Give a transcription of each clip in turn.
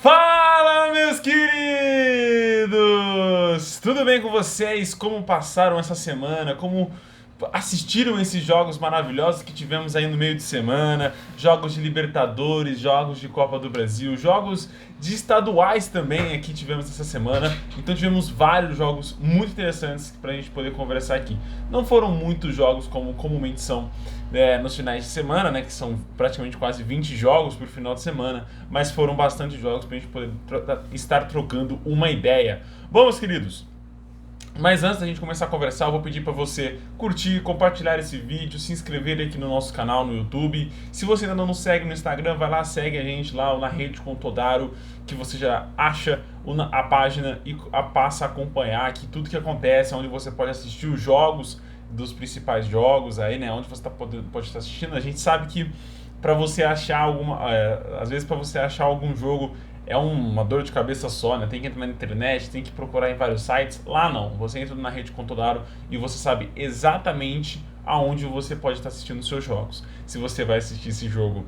Fala, meus queridos! Tudo bem com vocês? Como passaram essa semana? Como assistiram esses jogos maravilhosos que tivemos aí no meio de semana? Jogos de Libertadores, jogos de Copa do Brasil, jogos de estaduais também aqui tivemos essa semana. Então tivemos vários jogos muito interessantes pra gente poder conversar aqui. Não foram muitos jogos como comumente são nos finais de semana, né, que são praticamente quase 20 jogos por final de semana, mas foram bastante jogos pra gente poder estar trocando uma ideia. Bom, meus queridos, mas antes da gente começar a conversar, eu vou pedir para você curtir, compartilhar esse vídeo, se inscrever aqui no nosso canal no YouTube. Se você ainda não nos segue no Instagram, vai lá, segue a gente lá na Rede com Todaro, que você já acha a página e passa a acompanhar aqui tudo que acontece, onde você pode assistir os jogos dos principais jogos aí, né, onde você pode estar assistindo. A gente sabe que para você achar às vezes para você achar algum jogo é uma dor de cabeça só, né? Tem que entrar na internet, tem que procurar em vários sites. Lá não, você entra na Rede com Todaro e você sabe exatamente aonde você pode estar assistindo os seus jogos. Se você vai assistir esse jogo,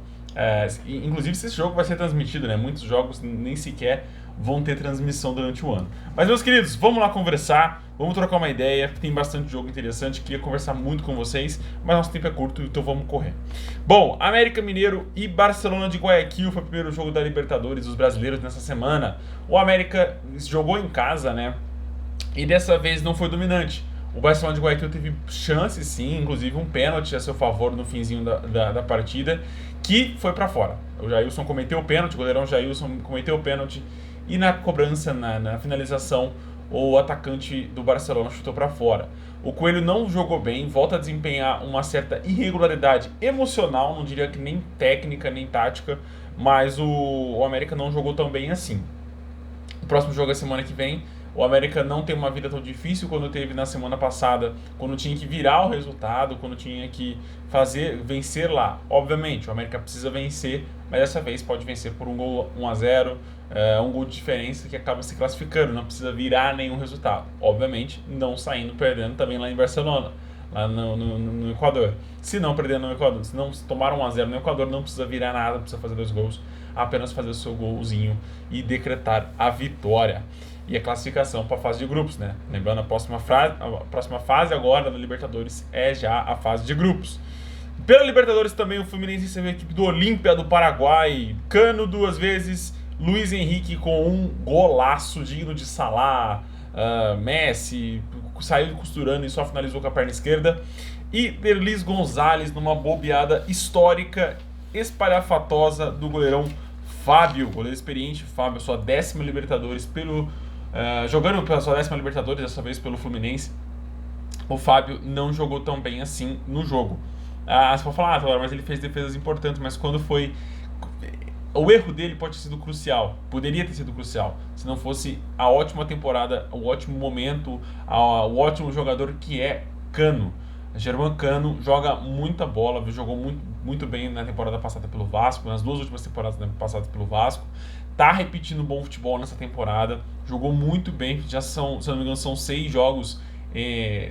inclusive se esse jogo vai ser transmitido, né? Muitos jogos nem sequer vão ter transmissão durante o ano. Mas, meus queridos, vamos lá conversar, vamos trocar uma ideia, tem bastante jogo interessante, queria conversar muito com vocês, mas nosso tempo é curto, então vamos correr. Bom, América Mineiro e Barcelona de Guayaquil foi o primeiro jogo da Libertadores dos brasileiros nessa semana. O América jogou em casa, né, e dessa vez não foi dominante. O Barcelona de Guayaquil teve chances, sim, inclusive um pênalti a seu favor no finzinho da partida, que foi pra fora. O Jailson cometeu o pênalti, o goleirão Jailson cometeu o pênalti, e na cobrança, na finalização, o atacante do Barcelona chutou para fora. O Coelho não jogou bem, volta a desempenhar uma certa irregularidade emocional, não diria que nem técnica, nem tática, mas o América não jogou tão bem assim. O próximo jogo é semana que vem. O América não tem uma vida tão difícil quando teve na semana passada, quando tinha que virar o resultado, quando tinha que vencer lá. Obviamente, o América precisa vencer, mas dessa vez pode vencer por um gol 1-0, um gol de diferença que acaba se classificando, não precisa virar nenhum resultado. Obviamente, não saindo perdendo também lá em Barcelona, lá no Equador. Se não perder no Equador, se não tomar 1-0 no Equador, não precisa virar nada, não precisa fazer 2 gols, apenas fazer o seu golzinho e decretar a vitória. E a classificação para a fase de grupos, né? Lembrando, a próxima fase agora da Libertadores é já a fase de grupos. Pela Libertadores também o Fluminense recebeu a equipe do Olímpia do Paraguai, Cano 2 vezes, Luiz Henrique com um golaço digno de Salah, Messi, saiu costurando e só finalizou com a perna esquerda, e Derlis Gonzalez numa bobeada histórica, espalhafatosa do goleirão Fábio, goleiro experiente. Fábio, sua 10ª Libertadores jogando pela sua 10ª Libertadores, dessa vez pelo Fluminense. O Fábio não jogou tão bem assim no jogo. Você pode falar, mas ele fez defesas importantes, mas quando foi... O erro dele pode ter sido crucial, poderia ter sido crucial, se não fosse a ótima temporada, o ótimo momento, o ótimo jogador que é Cano. Germán Cano joga muita bola, jogou muito bem na temporada passada pelo Vasco, nas 2 últimas temporadas passadas pelo Vasco. Tá repetindo bom futebol nessa temporada, jogou muito bem, já são, se não me engano, são 6 jogos,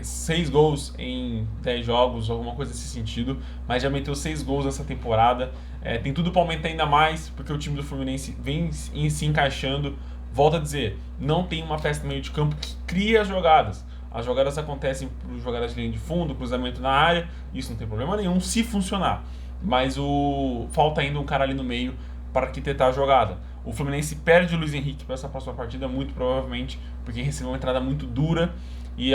6 gols em 10 jogos, alguma coisa desse sentido, mas já meteu 6 gols nessa temporada. Tem tudo para aumentar ainda mais, porque o time do Fluminense vem se encaixando. Volto a dizer, não tem uma peça no meio de campo que cria as jogadas. As jogadas acontecem por jogadas de linha de fundo, cruzamento na área, isso não tem problema nenhum se funcionar. Mas falta ainda um cara ali no meio para arquitetar a jogada. O Fluminense perde o Luiz Henrique para essa próxima partida, muito provavelmente, porque recebeu uma entrada muito dura. E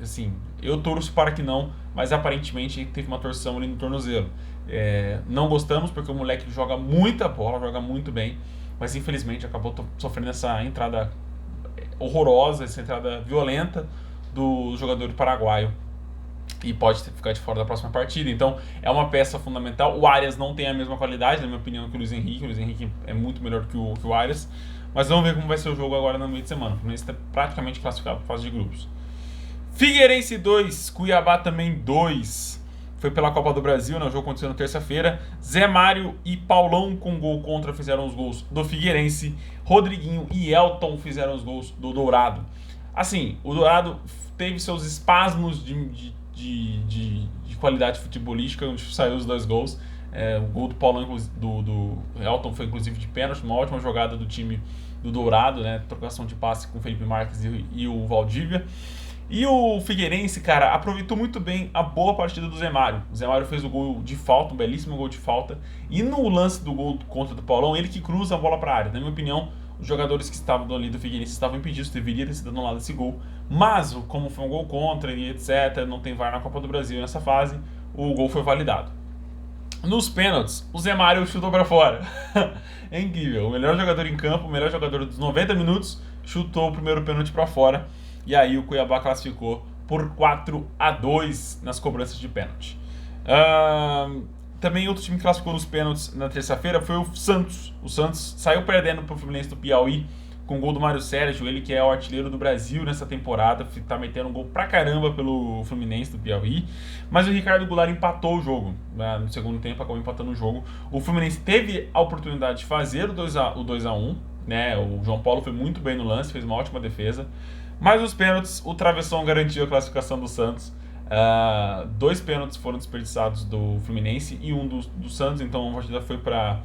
assim, eu torço para que não, mas aparentemente teve uma torção ali no tornozelo. Não gostamos, porque o moleque joga muita bola, joga muito bem, mas infelizmente acabou sofrendo essa entrada horrorosa, essa entrada violenta do jogador paraguaio, e pode ficar de fora da próxima partida. Então é uma peça fundamental. O Arias não tem a mesma qualidade, na minha opinião, que o Luiz Henrique. O Luiz Henrique é muito melhor que o Arias, mas vamos ver como vai ser o jogo agora no meio de semana. O Fluminense está praticamente classificado para a fase de grupos. Figueirense 2, Cuiabá também 2. Foi pela Copa do Brasil, né? O jogo aconteceu na terça-feira. Zé Mário e Paulão com gol contra fizeram os gols do Figueirense. Rodriguinho e Elton fizeram os gols do Dourado. Assim, o Dourado teve seus espasmos de qualidade futebolística, onde saiu os 2 gols. O gol do Paulão, do Elton, foi inclusive de pênalti, uma ótima jogada do time do Dourado, né? Trocação de passe com o Felipe Marques e o Valdívia. E o Figueirense, cara, aproveitou muito bem a boa partida do Zé Mário. O Zé Mário fez o gol de falta, um belíssimo gol de falta. E no lance do gol contra do Paulão, ele que cruza a bola para a área. Na minha opinião, os jogadores que estavam ali do Figueirense estavam impedidos, deveria ter sido anulado esse gol. Mas, como foi um gol contra e etc., não tem VAR na Copa do Brasil nessa fase, o gol foi validado. Nos pênaltis, o Zé Mário chutou para fora. É incrível. O melhor jogador em campo, o melhor jogador dos 90 minutos, chutou o primeiro pênalti para fora. E aí o Cuiabá classificou por 4-2 nas cobranças de pênalti. Também outro time que classificou nos pênaltis na terça-feira foi o Santos. O Santos saiu perdendo para o Fluminense do Piauí com o gol do Mário Sérgio, ele que é o artilheiro do Brasil nessa temporada, tá metendo um gol pra caramba pelo Fluminense do Piauí, mas o Ricardo Goulart empatou o jogo, né? No segundo tempo acabou empatando o jogo. O Fluminense teve a oportunidade de fazer o 2-1, né? O João Paulo foi muito bem no lance, fez uma ótima defesa, mas nos pênaltis o travessão garantiu a classificação do Santos. 2 pênaltis foram desperdiçados do Fluminense e um do Santos, então a partida foi para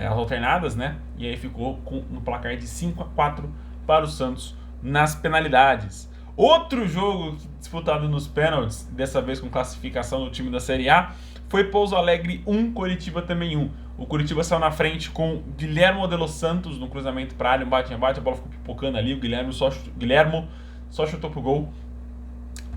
as alternadas, né? E aí ficou com um placar de 5-4 para o Santos nas penalidades. Outro jogo disputado nos pênaltis, dessa vez com classificação do time da Série A, foi Pouso Alegre 1, Coritiba também 1. O Coritiba saiu na frente com Guilhermo de los Santos no cruzamento para a área, um bate-rebate, a bola ficou pipocando ali, o Guilhermo só chutou pro gol.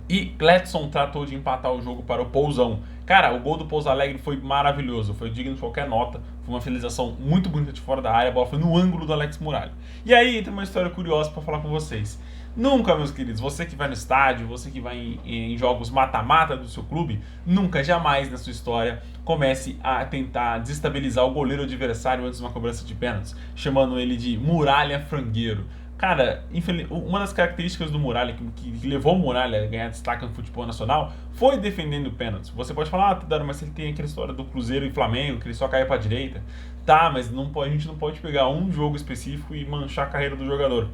E Gladson tratou de empatar o jogo para o Pousão. Cara, o gol do Pouso Alegre foi maravilhoso, foi digno de qualquer nota. Foi uma finalização muito bonita de fora da área, a bola foi no ângulo do Alex Muralha. E aí entra uma história curiosa para falar com vocês. Nunca, meus queridos, você que vai no estádio, você que vai em jogos mata-mata do seu clube, nunca, jamais na sua história comece a tentar desestabilizar o goleiro adversário antes de uma cobrança de pênaltis, chamando ele de Muralha Frangueiro. Cara, uma das características do Muralha, que levou o Muralha a ganhar destaque no futebol nacional, foi defendendo pênaltis. Você pode falar, Tadaro, mas ele tem aquela história do Cruzeiro e Flamengo, que ele só cai pra direita. Tá, mas a gente não pode pegar um jogo específico e manchar a carreira do jogador.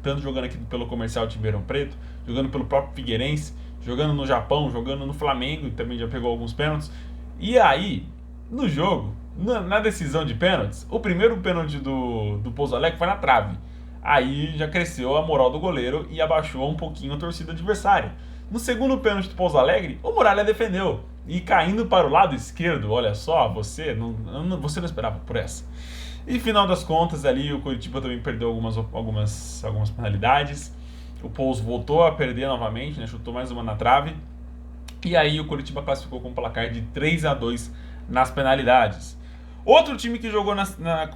Tanto jogando aqui pelo Comercial de Ribeirão Preto, jogando pelo próprio Figueirense, jogando no Japão, jogando no Flamengo, que também já pegou alguns pênaltis. E aí, no jogo, na decisão de pênaltis, o primeiro pênalti do Pouso Alegre foi na trave. Aí já cresceu a moral do goleiro e abaixou um pouquinho a torcida adversária. No segundo pênalti do Pouso Alegre, o Muralha defendeu. E caindo para o lado esquerdo, olha só, você não esperava por essa. E final das contas ali, o Coritiba também perdeu algumas penalidades. O Pouso voltou a perder novamente, né, chutou mais uma na trave. E aí o Coritiba classificou com um placar de 3-2 nas penalidades. Outro time que jogou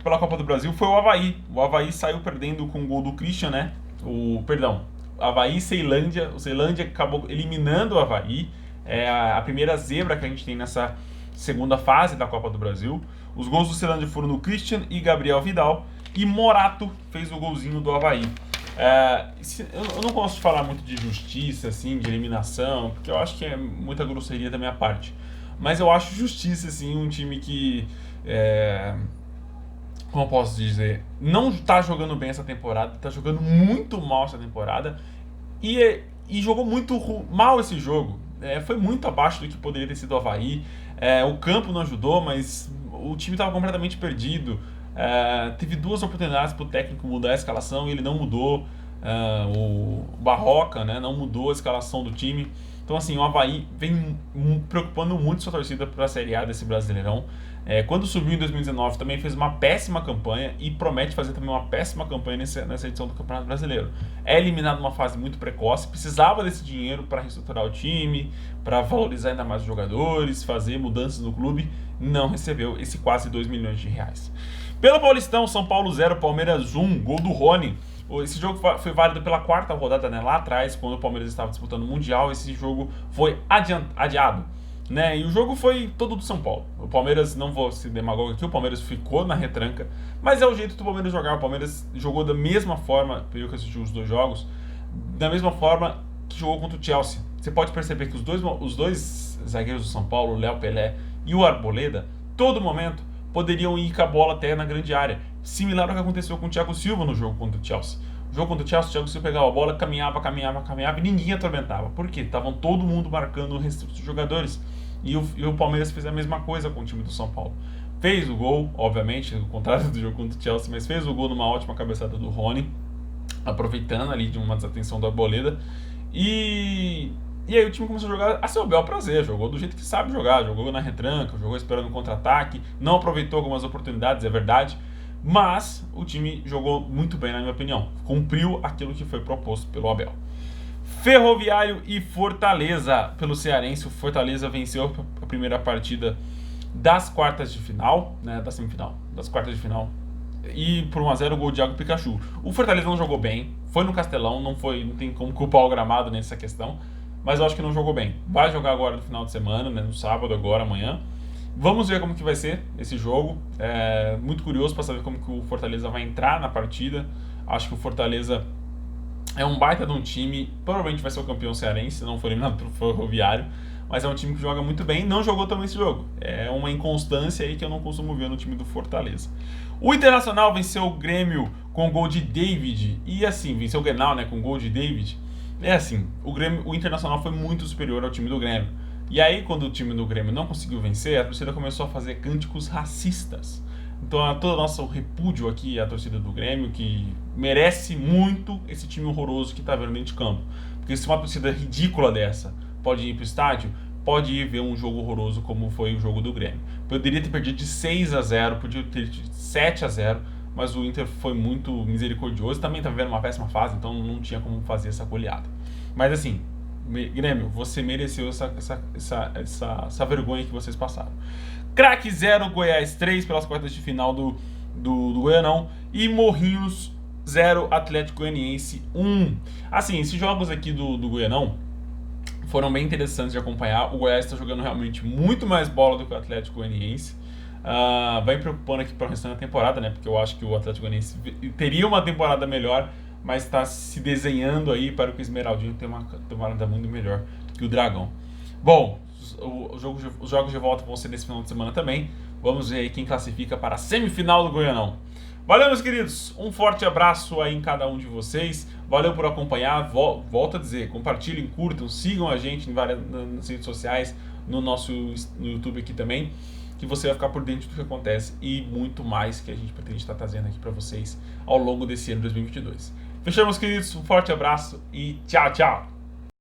pela Copa do Brasil foi o Avaí. O Avaí saiu perdendo com o gol do Christian, né? Avaí e Ceilândia. O Ceilândia acabou eliminando o Avaí. É a primeira zebra que a gente tem nessa segunda fase da Copa do Brasil. Os gols do Ceilândia foram do Christian e Gabriel Vidal. E Morato fez o golzinho do Avaí. Eu não gosto de falar muito de justiça, assim, de eliminação, porque eu acho que é muita grosseria da minha parte. Mas eu acho justiça, assim, um time que... como eu posso dizer, não está jogando bem essa temporada, está jogando muito mal essa temporada e jogou muito mal esse jogo. Foi muito abaixo do que poderia ter sido o Avaí. O campo não ajudou, mas o time estava completamente perdido. Teve 2 oportunidades para o técnico mudar a escalação e ele não mudou. O Barroca, né, não mudou a escalação do time. Então, assim, o Avaí vem preocupando muito sua torcida para a Série A desse Brasileirão. Quando subiu em 2019 também fez uma péssima campanha e promete fazer também uma péssima campanha nessa edição do Campeonato Brasileiro. É eliminado numa fase muito precoce, precisava desse dinheiro para reestruturar o time, para valorizar ainda mais os jogadores, fazer mudanças no clube, não recebeu esse quase 2 milhões de reais. Pelo Paulistão, São Paulo 0, Palmeiras 1, gol do Rony. Esse jogo foi válido pela 4ª rodada, né? Lá atrás, quando o Palmeiras estava disputando o Mundial, esse jogo foi adiado. Né? E o jogo foi todo do São Paulo. O Palmeiras, não vou ser demagogo aqui, o Palmeiras ficou na retranca, mas é o jeito do Palmeiras jogar. O Palmeiras jogou da mesma forma, eu que assisti os 2 jogos, da mesma forma que jogou contra o Chelsea. Você pode perceber que os dois zagueiros do São Paulo, o Léo Pelé e o Arboleda, todo momento poderiam ir com a bola até na grande área. Similar ao que aconteceu com o Thiago Silva no jogo contra o Chelsea. No jogo contra o Chelsea, o Thiago Silva pegava a bola, caminhava e ninguém atormentava. Por quê? Estavam todo mundo marcando o resto dos jogadores. E o Palmeiras fez a mesma coisa com o time do São Paulo. Fez o gol, obviamente, ao contrário do jogo contra o Chelsea, mas fez o gol numa ótima cabeçada do Rony, aproveitando ali de uma desatenção do Arboleda. E aí o time começou a jogar a seu bel prazer, jogou do jeito que sabe jogar, jogou na retranca, jogou esperando um contra-ataque, não aproveitou algumas oportunidades, é verdade, mas o time jogou muito bem, na minha opinião, cumpriu aquilo que foi proposto pelo Abel. Ferroviário e Fortaleza, pelo Cearense, o Fortaleza venceu a primeira partida das quartas de final, né, da semifinal, das quartas de final, e por 1-0 o gol de Thiago Pikachu. O Fortaleza não jogou bem, foi no Castelão, não tem como culpar o gramado nessa questão, mas eu acho que não jogou bem. Vai jogar agora no final de semana, né, no sábado agora, amanhã. Vamos ver como que vai ser esse jogo. Muito curioso para saber como que o Fortaleza vai entrar na partida. Acho que o Fortaleza é um baita de um time, provavelmente vai ser o campeão cearense, se não for eliminado pelo Ferroviário, mas é um time que joga muito bem, não jogou também esse jogo. É uma inconstância aí que eu não costumo ver no time do Fortaleza. O Internacional venceu o Grêmio com o gol de David, e assim, venceu o Grenal, né, com o gol de David. É assim, o Internacional foi muito superior ao time do Grêmio. E aí, quando o time do Grêmio não conseguiu vencer, a torcida começou a fazer cânticos racistas. Então, todo o nosso repúdio aqui à torcida do Grêmio, que merece muito esse time horroroso que está vendo dentro de campo. Porque se uma torcida ridícula dessa pode ir para o estádio, pode ir ver um jogo horroroso como foi o jogo do Grêmio. Poderia ter perdido de 6-0, podia ter de 7-0, mas o Inter foi muito misericordioso. Também estava vivendo uma péssima fase, então não tinha como fazer essa goleada. Mas assim, Grêmio, você mereceu essa vergonha que vocês passaram. Craque 0, Goiás 3 pelas quartas de final do Goianão. E Morrinhos 0, Atlético Goianiense 1. Assim, esses jogos aqui do Goianão foram bem interessantes de acompanhar. O Goiás está jogando realmente muito mais bola do que o Atlético Goianiense. Vai me preocupando aqui para o restante da temporada, né? Porque eu acho que o Atlético Goianiense teria uma temporada melhor, mas está se desenhando aí para que o Esmeraldinho tenha uma temporada muito melhor que o Dragão. Bom, os jogos de volta vão ser nesse final de semana também. Vamos ver aí quem classifica para a semifinal do Goianão. Valeu, meus queridos. Um forte abraço aí em cada um de vocês. Valeu por acompanhar. Volto a dizer, compartilhem, curtam, sigam a gente nas redes sociais, no YouTube aqui também, que você vai ficar por dentro do que acontece e muito mais que a gente pretende estar trazendo aqui para vocês ao longo desse ano 2022. Fechamos, queridos. Um forte abraço e tchau, tchau.